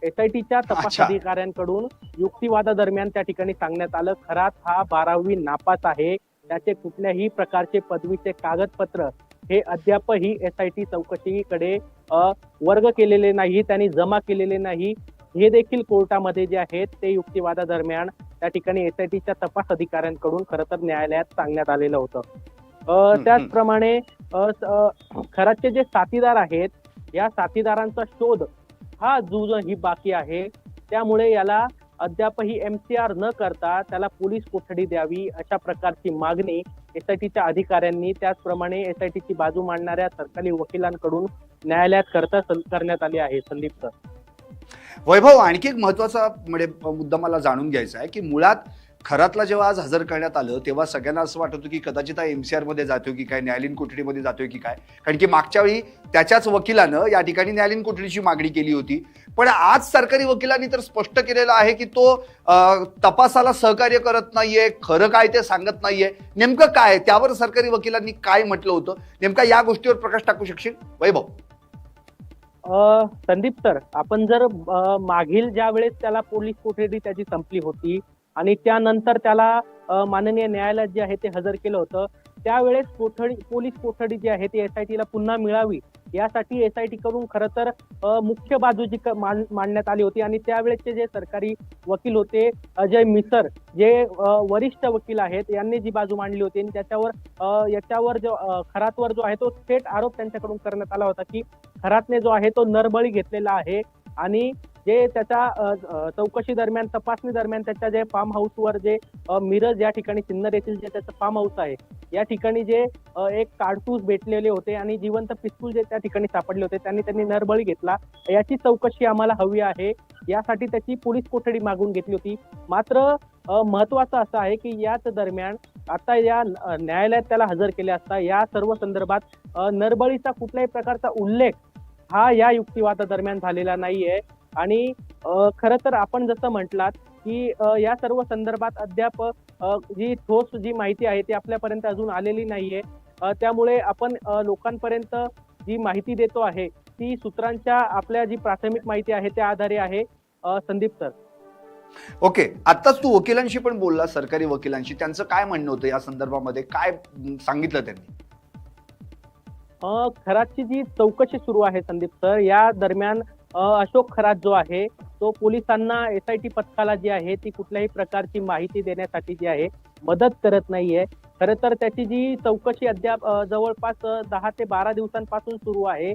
SITच्या तपास अधिकाऱ्यांकडून युक्तिवादादरम्यान त्या ठिकाणी सांगण्यात आलं, खरात हा 12वी नापास आहे. त्याचे कुठल्याही प्रकारचे पदवीचे कागदपत्र हे अद्यापही SIT चौकशीकडे वर्ग केलेले नाही, त्यांनी जमा केलेले नाही. हे देखील कोर्टामध्ये जे आहेत ते युक्तिवादादरम्यान त्या ठिकाणी SITच्या तपास अधिकाऱ्यांकडून खरं तर न्यायालयात सांगण्यात आलेलं होतं. त्याचप्रमाणे खरातचे जे साथीदार आहेत, या साथीदारांचा शोध हा अजूनही बाकी आहे. त्यामुळे याला अद्यापही MCR न करता त्याला पोलीस कोठडी द्यावी अशा प्रकारची मागणी SITच्या अधिकाऱ्यांनी, त्याचप्रमाणे SITची बाजू मांडणाऱ्या सरकारी वकिलांकडून न्यायालयात करण्यात आली आहे. संदीप सर, वैभव, आणखी एक महत्वाचा मुद्दा मला जाणून घ्यायचा आहे की मुळात खरातला जेव्हा आज हजर करण्यात आलं तेव्हा सगळ्यांना असं वाटत होतं की कदाचित हा MCR मध्ये जातोय की काय, न्यायालयीन कोठडीमध्ये जातोय की काय, कारण की मागच्या वेळी त्याच्याच वकिलानं या ठिकाणी न्यायालयीन कोठडीची मागणी केली होती. पण आज सरकारी वकिलांनी तर स्पष्ट केलेलं आहे की तो तपासाला सहकार्य करत नाहीये, खरं काय ते सांगत नाहीये. नेमकं काय त्यावर सरकारी वकिलांनी काय म्हटलं होतं, नेमका या गोष्टीवर प्रकाश टाकू शकशील वैभव? संदीप सर, आपण जर मागील ज्या वेळेस त्याला पोलीस कोठडी त्याची संपली होती आणि त्यानंतर त्याला माननीय न्यायालयात जे आहे ते हजर केलं होतं, त्यावेळेस पोलीस कोठडी जी आहे ती SIT ला पुन्हा मिळावी यासाठी SIT कडून खरं तर मुख्य बाजू जी मांडण्यात आली होती. आणि त्यावेळेसचे जे सरकारी वकील होते अजय मिसर, जे वरिष्ठ वकील आहेत, यांनी जी बाजू मांडली होती आणि याच्यावर जो खरातवर जो आहे तो थेट आरोप त्यांच्याकडून करण्यात आला होता की खरातने जो आहे तो नरबळी घेतलेला आहे आणि जे त्याच्या चौकशी दरम्यान, तपासणी दरम्यान त्याच्या जे फार्म हाऊसवर जे मिरज या ठिकाणी सिन्नर येथील जे त्याचं फार्म हाऊस आहे या ठिकाणी जे एक कारतूस भेटलेले होते आणि जिवंत पिस्तूल जे त्या ठिकाणी सापडले होते, त्यांनी नरबळी घेतला, याची चौकशी आम्हाला हवी आहे, यासाठी त्याची पोलीस कोठडी मागून घेतली होती. मात्र महत्वाचं असं आहे की याच दरम्यान आता या न्यायालयात त्याला हजर केले असता या सर्व संदर्भात नरबळीचा कुठल्याही प्रकारचा उल्लेख हा या युक्तिवादादरम्यान झालेला नाहीये. आणि खरं तर आपण जसं म्हटलात की या सर्व संदर्भात अद्याप जी ठोस जी माहिती आहे ती आपल्यापर्यंत अजून आलेली नाहीये. त्यामुळे आपण लोकांपर्यंत जी माहिती देतो आहे ती सूत्रांच्या आपल्या जी प्राथमिक माहिती आहे त्या आधारे आहे. संदीप सर. ओके, आताच तू वकिलांशी पण बोलला, सरकारी वकिलांशी, त्यांचं काय म्हणणं होतं या संदर्भामध्ये, काय सांगितलं त्यांनी? खरातची जी चौकशी सुरू आहे संदीप सर, या दरम्यान अशोक खरात जो आहे तो पोलिसांना SIT पथकाला जी आहे ती कुठल्याही प्रकारची माहिती देण्यासाठी जी आहे मदत करत नाहीये. खरं तर त्याची जी चौकशी अद्याप जवळपास 10 ते 12 दिवसांपासून सुरू आहे.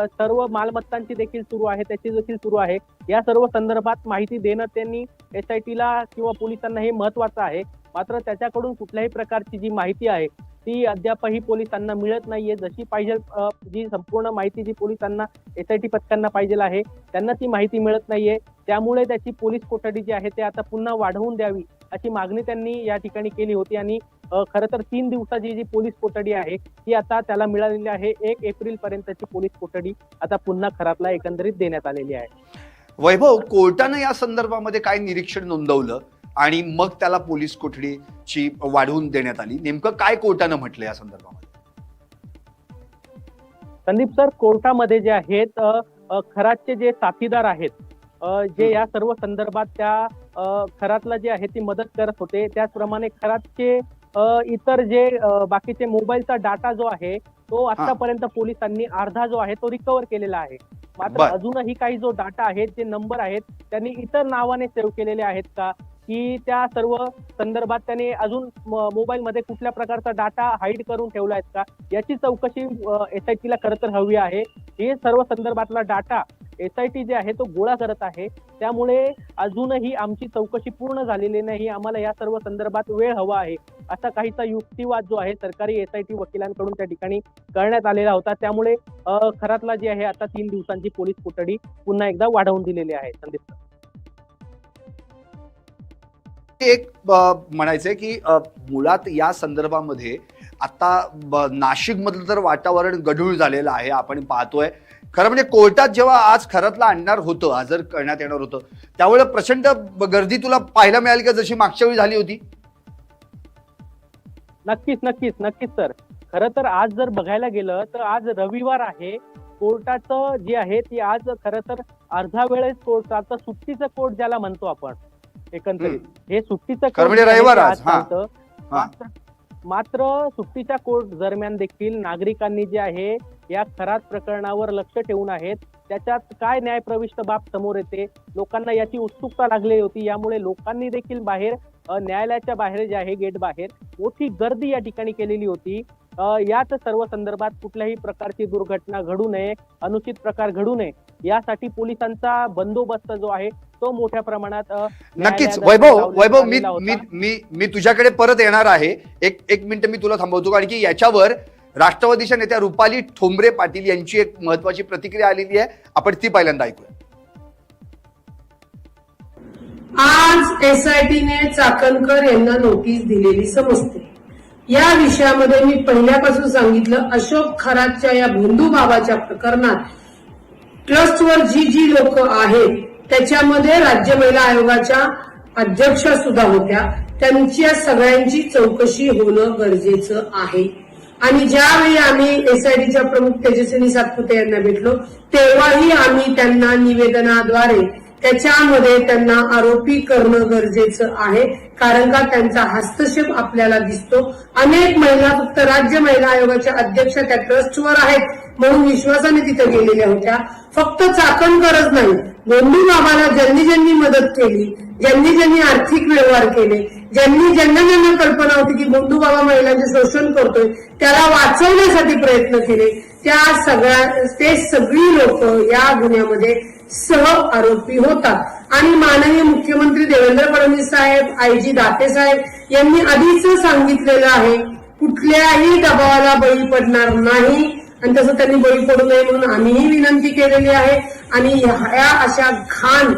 सर्व मालमत्तांची देखील सुरू आहे, त्याची देखील सुरू आहे. या सर्व संदर्भात माहिती देणं त्यांनी SITला किंवा पोलिसांना हे महत्वाचं आहे. मात्र त्याच्याकडून कुठल्याही प्रकारची जी माहिती आहे ती अद्यापही पोलिसांना मिळत नाहीये. जशी पाहिजे जी संपूर्ण माहिती जी पोलिसांना SIT पथकांना पाहिजे आहे त्यांना ती माहिती मिळत नाहीये. त्यामुळे त्याची पोलीस कोठडी जी आहे ते आता पुन्हा वाढवून द्यावी अशी मागणी त्यांनी या ठिकाणी केली होती. आणि खरं तर 3 दिवसाची जी पोलीस कोठडी आहे ती आता त्याला मिळालेली आहे. 1 एप्रिल पर्यंतची पोलीस कोठडी आता पुन्हा खरातला एकंदरीत देण्यात आलेली आहे. वैभव, कोर्टानं या संदर्भामध्ये काय निरीक्षण नोंदवलं आणि मग त्याला पोलीस कोठडीची वाढवून देण्यात आली, नेमकं काय कोर्टानं म्हटलं या संदर्भामध्ये? संदीप सर, कोर्टामध्ये जे आहेत खरातचे जे साथीदार आहेत जे या सर्व संदर्भात त्या खरातला जे आहे ती मदत करत होते, त्याचप्रमाणे खरातचे इतर जे बाकीचे मोबाईलचा डाटा जो आहे तो आतापर्यंत पोलिसांनी अर्धा जो आहे तो रिकव्हर केलेला आहे. मात्र अजूनही काही जो डाटा आहे, जे नंबर आहेत त्यांनी इतर नावाने सेव्ह केलेले आहेत का, की त्या सर्व संदर्भात त्यांनी अजून मोबाईलमध्ये कुठल्या प्रकारचा डाटा हाईड करून ठेवला आहेत का, याची चौकशी SITला खरं तर हवी आहे. हे सर्व संदर्भातला डाटा SIT जे आहे तो गोळा करत आहे. त्यामुळे अजूनही आमची चौकशी पूर्ण झालेली नाही, आम्हाला या सर्व संदर्भात वेळ हवा आहे, असा काहीसा युक्तिवाद जो आहे सरकारी SIT वकिलांकडून त्या ठिकाणी करण्यात आलेला होता. त्यामुळे खरातला जी आहे आता 3 दिवसांची पोलीस कोठडी पुन्हा एकदा वाढवून दिलेली आहे. संदीप, एक म्हणायचंय की मुळात या संदर्भामध्ये आता नाशिक मधलं तर वातावरण गढूळ झालेलं आहे, आपण पाहतोय. खरं म्हणजे कोर्टात जेव्हा आज खरातला आणणार होतं, हजर करण्यात येणार होतं, त्यावेळेला प्रचंड गर्दी तुला पाहायला मिळाली का, जशी मागच्या वेळी झाली होती? नक्कीच सर. खरं तर आज जर बघायला गेलं तर आज रविवार आहे. कोर्टाचं जे आहे ती आज खरं तर अर्धा वेळेस कोर्टाचं सुट्टीचं कोर्ट ज्याला म्हणतो आपण एकंदरीत, हे सुट्टीचं कोर्ट रविवार आज. मात्र सुट्टीच्या कोर्ट दरम्यान देखील नागरिकांनी जे आहे या खरात प्रकरणावर लक्ष ठेवून आहेत. त्याच्यात काय न्यायप्रविष्ट बाब समोर येते, लोकांना याची उत्सुकता लागली होती. यामुळे लोकांनी देखील बाहेर न्यायालयाच्या बाहेर जे आहे गेट बाहेर मोठी गर्दी या ठिकाणी केलेली होती. याच सर्व संदर्भात कुठल्याही प्रकारची दुर्घटना घडू नये, अनुचित प्रकार घडू नये यासाठी पोलिसांचा बंदोबस्त जो आहे तो मोठ्या प्रमाणात नक्कीच. वैभव, मी तुझ्याकडे परत येणार आहे. एक मिनिट मी तुला थांबवतो, कारण की याच्यावर राष्ट्रवादीच्या नेत्या रुपाली ठोंबरे पाटील यांची एक महत्वाची प्रतिक्रिया आलेली आहे, आपण ती पहिल्यांदा ऐकूया. आज SITने चाकणकर यांना नोटीस दिलेली समजते. या विषयामध्ये मी पहिल्यापासून सांगितलं, अशोक खरातच्या या भोंदू बाबाच्या प्रकरणात ट्रस्टवर जी लोक आहेत त्याच्यामध्ये राज्य महिला आयोगाच्या अध्यक्षा सुद्धा होत्या, त्यांच्या सगळ्यांची चौकशी होणं गरजेचं आहे. आणि ज्यावेळी आम्ही SITच्या प्रमुख तेजस्विनी सातपुते यांना भेटलो तेव्हाही आम्ही त्यांना निवेदनाद्वारे त्याच्यामध्ये त्यांना आरोपी करणं गरजेचं आहे, कारण का त्यांचा हस्तक्षेप आपल्याला दिसतो. अनेक महिला फक्त राज्य महिला आयोगाच्या अध्यक्ष त्या ट्रस्टवर आहेत म्हणून विश्वासाने तिथे गेलेल्या होत्या. फक्त चाकणकरच नाही, भोंदू बाबाला ज्यांनी ज्यांनी मदत केली, ज्यांनी आर्थिक व्यवहार केले, ज्यांना कल्पना होती की भोंदू बाबा महिलांचे शोषण करतोय, त्याला वाचवण्यासाठी प्रयत्न केले, ते सगळी लोक या गुन्ह्यामध्ये सह आरोपी होतात. आणि माननीय मुख्यमंत्री देवेंद्र फडणवीस साहेब, आयजी दाते साहेब यांनी आधीच सांगितलेलं आहे, कुठल्याही दबावाला बळी पडणार नाही आणि तसं त्यांनी बळी पडू नये म्हणून आम्हीही विनंती केलेली आहे. आणि ह्या अशा घाण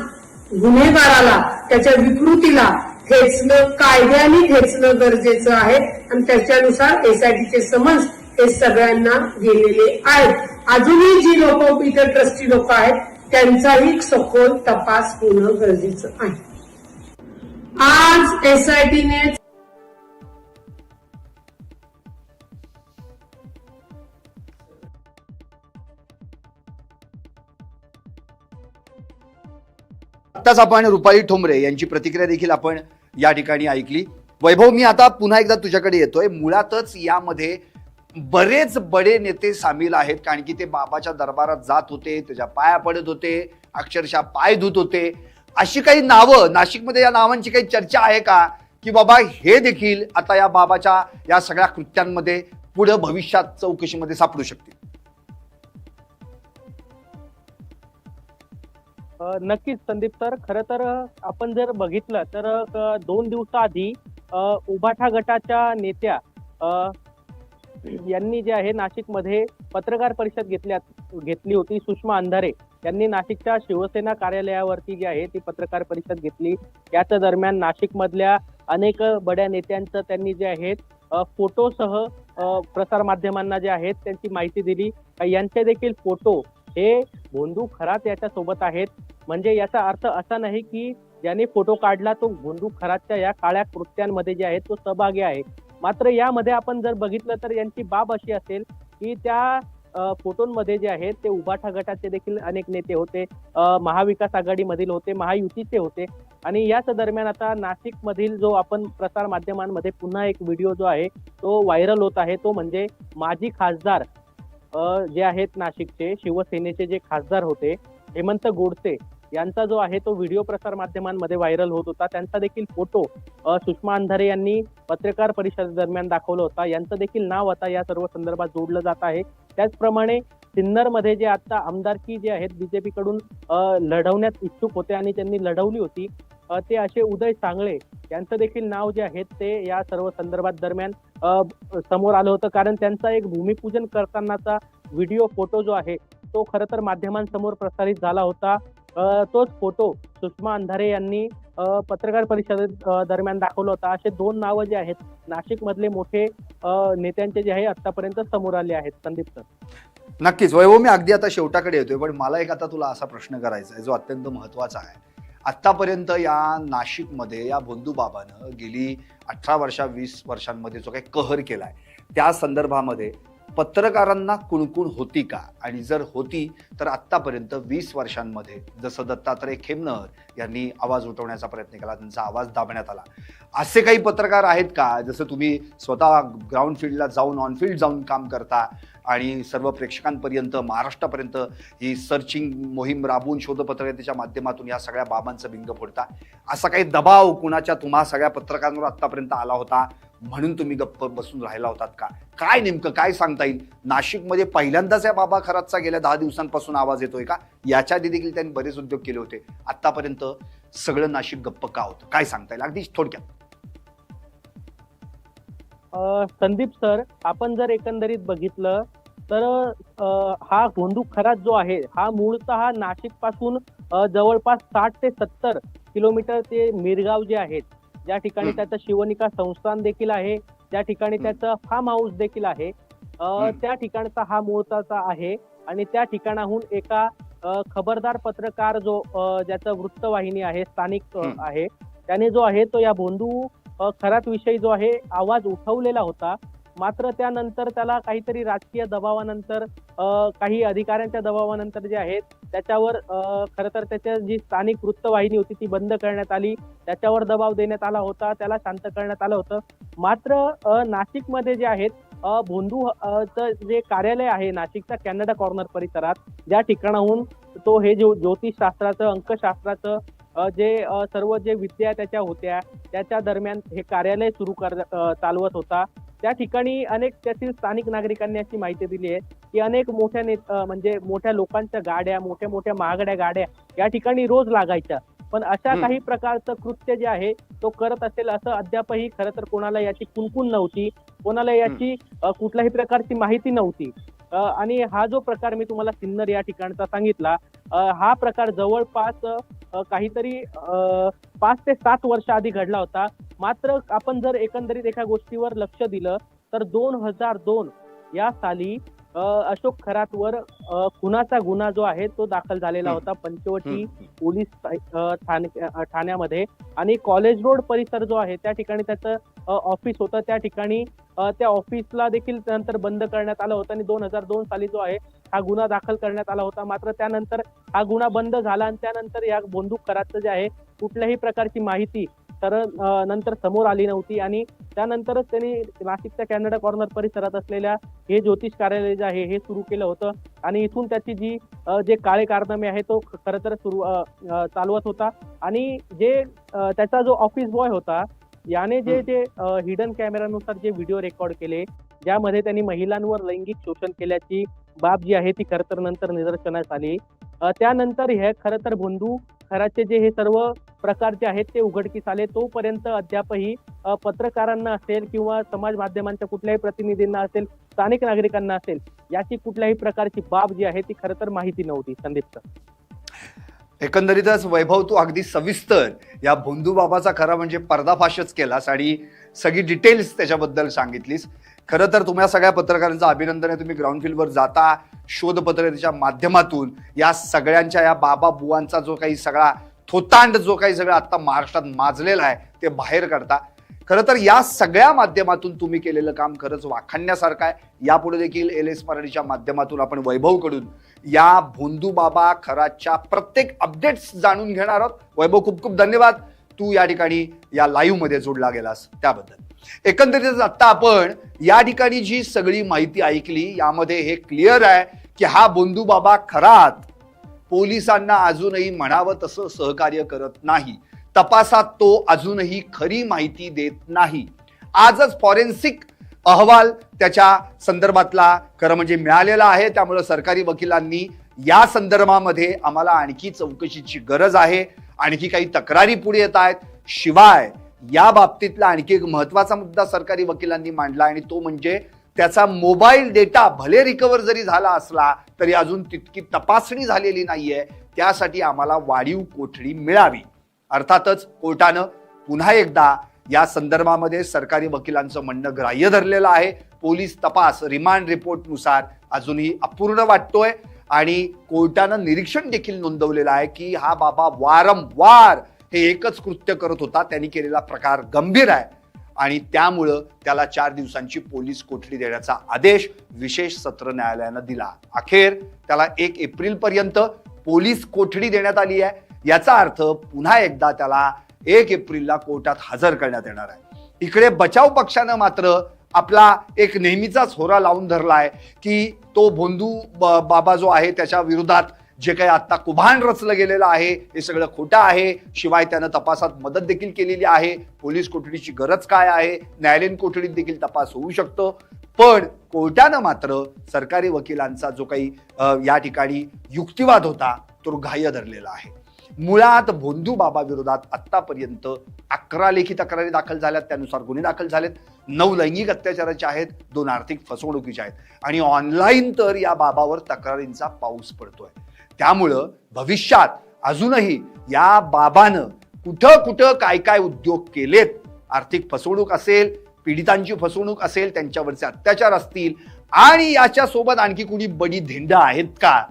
गुन्हेगाराला, त्याच्या विकृतीला कायद्याने खेचणं गरजेचं आहे आणि त्याच्यानुसार एसआयटीचे समन्स हे सगळ्यांना गेलेले आहेत. अजूनही जी लोक इतर ट्रस्टी लोक आहेत त्यांचाही सखोल तपास होणं गरजेचं आहे. आज एसआयटीने आत्ताच आपण रुपाली ठोंबरे यांची प्रतिक्रिया देखील आपण या ठिकाणी ऐकली. वैभव, मी आता पुन्हा एकदा तुझ्याकडे येतोय. मुळातच यामध्ये बरेच बडे नेते सामील आहेत, कारण की ते बाबाच्या दरबारात जात होते, त्याच्या पाया पडत होते, अक्षरशः पाय धुत होते. अशी काही नावं नाशिकमध्ये, या नावांची काही चर्चा आहे का की बाबा हे देखील आता या बाबाच्या या सगळ्या कृत्यांमध्ये पुढे भविष्यात चौकशीमध्ये सापडू शकतील? नक्कीच संदीप सर, खरं तर आपण जर बघितलं तर 2 दिवसाआधी उभाठा गटाच्या नेत्या यांनी जे आहे नाशिकमध्ये पत्रकार परिषद घेतली होती. सुषमा अंधारे यांनी नाशिकच्या शिवसेना कार्यालयावरती जी आहे ती पत्रकार परिषद घेतली. याच दरम्यान नाशिकमधल्या अनेक बड्या नेत्यांचं त्यांनी जे आहेत फोटोसह प्रसारमाध्यमांना जे आहेत त्यांची माहिती दिली. यांचे देखील फोटो हे भोंदू खरात याच्या सोबत आहेत. म्हणजे याचा अर्थ असा नाही की ज्याने फोटो काढला तो भोंदू खरातच्या या काळ्या कृत्यांमध्ये जे आहे तो सहभागी आहे. मात्र यामध्ये आपण जर बघितलं तर यांची बाब अशी असेल की त्या फोटोंमध्ये जे आहेत ते उभाठा गटाचे देखील अनेक नेते होते, महाविकास आघाडीमधील होते, महायुतीचे होते. आणि याच दरम्यान आता नाशिक मधील जो आपण प्रसार माध्यमांमध्ये पुन्हा एक व्हिडिओ जो आहे तो व्हायरल होत आहे, तो म्हणजे माजी खासदार जे आहेत नाशिकचे शिवसेनेचे जे खासदार होते हेमंत गोडसे यांचा जो आहे तो व्हिडिओ प्रसार माध्यमांमध्ये व्हायरल होत होता. त्यांचा देखील फोटो सुषमा अंधारे यांनी पत्रकार परिषदेदरम्यान दाखवला होता. यांचं देखील नाव आता या सर्व संदर्भात जोडलं जात आहे. त्याचप्रमाणे सिन्नरमध्ये जे आता आमदारकी जे आहेत बीजेपी कडून लढवण्यात इच्छुक होते आणि त्यांनी लढवली होती ते असे उदय चांगळे यांचं देखील नाव जे आहे ते या सर्व संदर्भात दरम्यान समोर आलं होतं. कारण त्यांचा एक भूमिपूजन करतानाचा व्हिडिओ फोटो जो आहे तो खरं तर माध्यमांसमोर प्रसारित झाला होता. तोच फोटो सुषमा अंधारे यांनी पत्रकार परिषदेत दरम्यान दाखवला होता. असे 2 नावं जे आहेत नाशिक मधले मोठे नेत्यांचे जे आहे आतापर्यंत समोर आले आहेत. संदीप सर, नक्कीच वैभव, मी अगदी आता शेवटाकडे येतोय, पण मला एक आता तुला असा प्रश्न करायचा आहे जो अत्यंत महत्वाचा आहे. आतापर्यंत या नाशिकमध्ये या भोंदू बाबानं गेली 18 वर्ष 20 वर्षांमध्ये जो काही कहर केलाय त्या संदर्भामध्ये पत्रकारांना कुणकुण होती का? आणि जर होती तर आत्तापर्यंत 20 वर्षांमध्ये जसं दत्तात्रय खेमनर यांनी आवाज उठवण्याचा प्रयत्न केला, त्यांचा आवाज दाबण्यात आला, असे काही पत्रकार आहेत का? जसं तुम्ही स्वतः ग्राउंड फील्डला जाऊन ऑनफील्ड जाऊन काम करता आणि सर्व प्रेक्षकांपर्यंत महाराष्ट्रापर्यंत ही सर्चिंग मोहीम राबवून शोधपत्रकाच्या माध्यमातून या सगळ्या बाबांचं बिंग फोडता, असा काही दबाव कुणाच्या तुम्हा सगळ्या पत्रकारांवर आत्तापर्यंत आला होता म्हणून तुम्ही गप्प बसून राहिला होतात का? काय नेमकं काय सांगता येईल? नाशिकमध्ये पहिल्यांदाच या बाबा खरातचा गेल्या 10 दिवसांपासून आवाज येतोय का? याच्या आधी देखील त्यांनी बरेच उद्योग केले होते. आतापर्यंत सगळं नाशिक गप्प का होतं? काय सांगता येईल अगदी थोडक्यात? संदीप सर, आपण जर एकंदरीत बघितलं तर हा भोंदू खरात जो आहे हा मूळतः नाशिक पासून जवळपास 60 ते 70 किलोमीटर ते मिरगाव जे आहेत, ज्या ठिकाणी त्याचं शिवनिका संस्थान देखील आहे, त्या ठिकाणी त्याचं फार्म हाऊस देखील आहे, त्या ठिकाणचा हा मूळचा आहे. आणि त्या ठिकाणाहून एका खबरदार पत्रकार जो ज्याचं वृत्तवाहिनी आहे स्थानिक आहे, त्याने जो आहे तो या भोंदू खरात विषयी जो आहे आवाज उठवलेला होता. मात्र त्यानंतर त्याला काहीतरी राजकीय दबावानंतर काही अधिकाऱ्यांच्या दबावानंतर जे आहेत त्याच्यावर खरं तर त्याच्या जी स्थानिक वृत्तवाहिनी होती ती बंद करण्यात आली, त्याच्यावर दबाव देण्यात आला होता, त्याला शांत करण्यात आलं होतं. मात्र नाशिकमध्ये जे आहेत भोंदू जे कार्यालय आहे नाशिकच्या कॅनडा कॉर्नर परिसरात, ज्या ठिकाणाहून तो हे ज्योतिषशास्त्राचं अंकशास्त्राचं जे सर्व जे विद्या त्याच्या होत्या त्याच्या दरम्यान हे कार्यालय चालवत होता, त्या ठिकाणी अनेक त्यातील स्थानिक नागरिकांनी अशी माहिती दिली आहे की अनेक म्हणजे मोठ्या लोकांच्या गाड्या, मोठ्या मोठ्या महागड्या गाड्या या ठिकाणी रोज लागायच्या. पण अशा काही प्रकारचं कृत्य जे आहे तो करत असेल असं अद्यापही खरं तर कोणाला याची कुणकुण नव्हती, कोणाला याची कुठल्याही प्रकारची माहिती नव्हती. आणि हा जो प्रकार मी तुम्हाला सिन्नर या ठिकाणचा सांगितला, हा प्रकार जवळपास काहीतरी 5 ते 7 वर्ष आधी घडला होता. मात्र आपण जर एकंदरीत एका गोष्टीवर लक्ष दिलं तर 2002 या साली अशोक खरातवर खुनाचा गुन्हा जो आहे तो दाखल झालेला होता पंचवटी पोलीस ठाण्यामध्ये. आणि कॉलेज रोड परिसर जो आहे त्या ठिकाणी त्याचं ऑफिस होतं, त्या ठिकाणी त्या ऑफिसला देखील नंतर बंद करण्यात आलं होतं आणि 2002 साली जो आहे हा गुन्हा दाखल करण्यात आला होता. मात्र त्यानंतर हा गुन्हा बंद झाला आणि त्यानंतर या बंदूक कराचं जे आहे कुठल्याही प्रकारची माहिती तर नंतर समोर आली नव्हती. आणि त्यानंतरच त्यांनी नाशिकच्या कॅनडा कॉर्नर परिसरात असलेल्या हे ज्योतिष कार्यालय जे आहे हे सुरू केलं होतं आणि इथून त्याची जे काळे कारनामे आहे तो खरं तर चालवत होता. आणि जे त्याचा जो ऑफिस बॉय होता याने जे हिडन कॅमेरानुसार जे व्हिडिओ रेकॉर्ड केले, ज्यामध्ये त्यांनी महिलांवर लैंगिक शोषण केल्याची बाब जी आहे ती खरं तर नंतर निदर्शनास आली. त्यानंतर हे खरं तर भोंदू खराचे जे हे सर्व प्रकार जे आहेत ते उघडकीस आले. तोपर्यंत अद्यापही पत्रकारांना असेल किंवा समाज माध्यमांच्या कुठल्याही प्रतिनिधींना असेल, स्थानिक नागरिकांना असेल, याची कुठल्याही प्रकारची बाब जी आहे ती खरं तर माहिती नव्हती. संदीप सर, एकंदरीतच वैभव तू अगदी सविस्तर या भोंदू बाबाचा खरा म्हणजे पर्दाफाशच केलास आणि सगळी डिटेल्स त्याच्याबद्दल सांगितलीस. खरं तर तुम्हाला सगळ्या पत्रकारांचं अभिनंदन आहे. तुम्ही ग्राउंड फील्डवर जाता, शोधपत्रकाच्या माध्यमातून या सगळ्यांच्या या बाबा बुवांचा जो काही सगळा थोतांड जो काही सगळं आता महाराष्ट्रात माजलेला आहे ते बाहेर काढता. खरं तर या सगळ्या माध्यमातून तुम्ही केलेलं काम खरंच वाखाणण्यासारखं आहे. यापुढे देखील LS मराठीच्या माध्यमातून आपण वैभवकडून या भोंदू बाबा खराच्या प्रत्येक अपडेट्स जाणून घेणार आहोत. वैभव, खूप खूप धन्यवाद, तू या ठिकाणी या लाईव्ह मध्ये जोडला गेलास त्याबद्दल. एकंदरीतच आता आपण या ठिकाणी जी सगळी माहिती ऐकली यामध्ये हे क्लिअर आहे की हा भोंदू बाबा खरात पोलिसांना अजूनही म्हणावं तसं सहकार्य करत नाही. तपासात तो अजूनही खरी माहिती देत नाही. आजच फॉरेन्सिक अहवाल त्याच्या संदर्भातला खरं म्हणजे मिळालेला आहे. त्यामुळे सरकारी वकिलांनी या संदर्भामध्ये आम्हाला आणखी चौकशीची गरज आहे. आणखी काही तक्रारी पुढे येत आहेत. शिवाय या बाबतीतला आणखी एक महत्वाचा मुद्दा सरकारी वकिलांनी मांडला आणि तो म्हणजे त्याचा मोबाईल डेटा भले रिकव्हर जरी झाला असला तरी अजून तितकी तपासणी झालेली नाहीये. त्यासाठी आम्हाला वाढीव कोठडी मिळावी. अर्थातच कोर्टानं पुन्हा एकदा या संदर्भामध्ये सरकारी वकिलांचं म्हणणं ग्राह्य धरलेलं आहे. पोलीस तपास रिमांड रिपोर्टनुसार अजूनही अपूर्ण वाटतोय आणि कोर्टानं निरीक्षण देखील नोंदवलेलं आहे की हा बाबा वारंवार हे एकच कृत्य करत होता. त्यांनी केलेला प्रकार गंभीर आहे आणि त्यामुळं त्याला 4 दिवसांची पोलीस कोठडी देण्याचा आदेश विशेष सत्र न्यायालयानं दिला. अखेर त्याला 1 एप्रिलपर्यंत पोलीस कोठडी देण्यात आली आहे. याचा अर्थ पुन्हा एकदा त्याला 1 एप्रिलला कोर्टात हजर करण्यात येणार आहे. इकडे बचाव पक्षानं मात्र आपला एक नेहमीचाच होरा लावून धरलाय की तो भोंदू बाबा जो आहे त्याच्या विरोधात जे काही आता कुभांड रचलं गेलेलं आहे हे सगळं खोटं आहे. शिवाय त्यानं तपासात मदत देखील केलेली आहे. पोलीस कोठडीची गरज काय आहे, न्यायालयीन कोठडीत देखील तपास होऊ शकतो. पण कोर्टानं मात्र सरकारी वकिलांचा जो काही या ठिकाणी युक्तिवाद होता तो ग्राह्य धरलेला आहे. मुळात भोंदू बाबा विरोधात आतापर्यंत 11 लेखी तक्रारी दाखल झाल्यात. त्यानुसार गुन्हे दाखल झालेत. 9 लैंगिक अत्याचाराचे आहेत, 2 आर्थिक फसवणुकीचे आहेत आणि ऑनलाईन तर या बाबावर तक्रारींचा पाऊस पडतोय. त्यामुळं भविष्यात अजूनही या बाबानं कुठं कुठं काय काय उद्योग केलेत, आर्थिक फसवणूक असेल, पीडितांची फसवणूक असेल, त्यांच्यावरचे अत्याचार असतील आणि याच्यासोबत आणखी कुणी बडी धिंड आहेत का,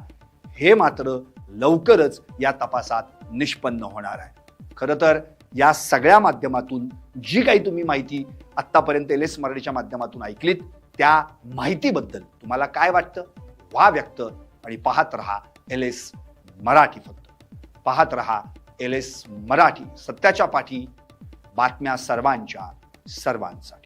हे मात्र लवकरच या तपासात निष्पन्न होणार आहे. खरं तर या सगळ्या माध्यमातून जी काही तुम्ही माहिती आतापर्यंत LS मराठीच्या माध्यमातून ऐकलीत त्या माहितीबद्दल तुम्हाला काय वाटतं? व्हा व्यक्त आणि पाहत रहा LS मराठी. फक्त पाहत रहा LS मराठी. सत्याच्या पाठी, बातम्या सर्वांच्या, सर्वांसाठी.